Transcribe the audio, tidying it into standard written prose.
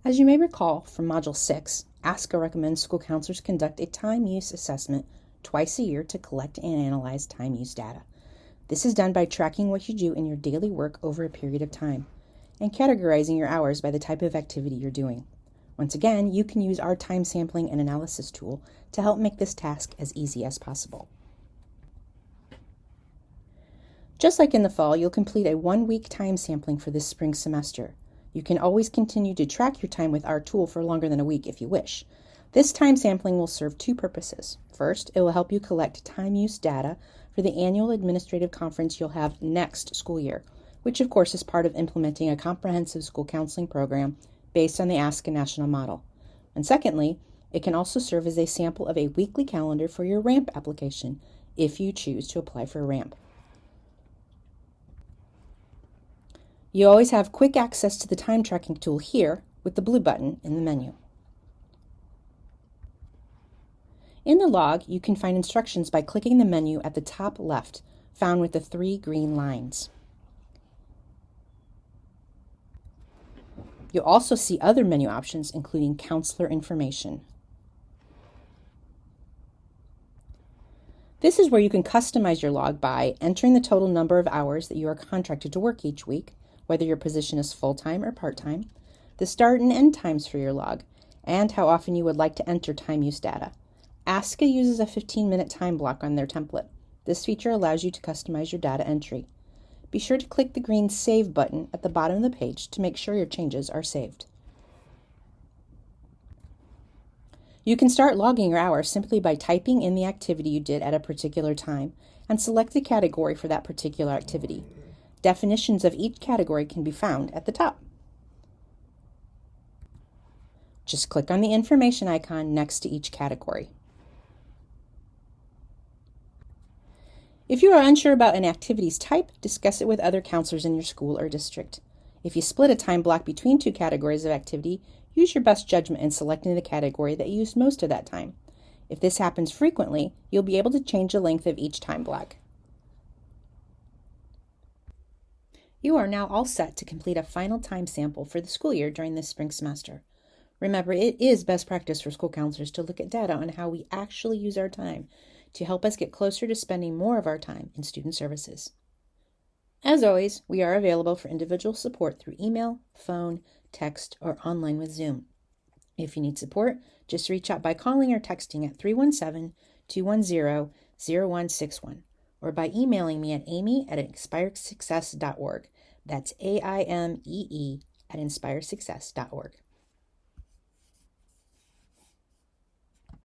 As you may recall from Module 6, ASCA recommends school counselors conduct a time use assessment twice a year to collect and analyze time use data. This is done by tracking what you do in your daily work over a period of time and categorizing your hours by the type of activity you're doing. Once again, you can use our time sampling and analysis tool to help make this task as easy as possible. Just like in the fall, you'll complete a 1-week time sampling for this spring semester. You can always continue to track your time with our tool for longer than a week if you wish. This time sampling will serve two purposes. First, it will help you collect time use data for the annual administrative conference you'll have next school year, which of course is part of implementing a comprehensive school counseling program based on the ASCA national model. And secondly, it can also serve as a sample of a weekly calendar for your RAMP application if you choose to apply for RAMP. You always have quick access to the time tracking tool here with the blue button in the menu. In the log, you can find instructions by clicking the menu at the top left, found with the 3 green lines. You'll also see other menu options, including counselor information. This is where you can customize your log by entering the total number of hours that you are contracted to work each week, whether your position is full-time or part-time, the start and end times for your log, and how often you would like to enter time use data. ASCA uses a 15-minute time block on their template. This feature allows you to customize your data entry. Be sure to click the green Save button at the bottom of the page to make sure your changes are saved. You can start logging your hours simply by typing in the activity you did at a particular time and select the category for that particular activity. Definitions of each category can be found at the top. Just click on the information icon next to each category. If you are unsure about an activity's type, discuss it with other counselors in your school or district. If you split a time block between 2 categories of activity, use your best judgment in selecting the category that used most of that time. If this happens frequently, you'll be able to change the length of each time block. You are now all set to complete a final time sample for the school year during this spring semester. Remember, it is best practice for school counselors to look at data on how we actually use our time to help us get closer to spending more of our time in student services. As always, we are available for individual support through email, phone, text, or online with Zoom. If you need support, just reach out by calling or texting at 317-210-0161 or by emailing me at amy@inspiresuccess.org. That's AIMEE@inspiresuccess.org.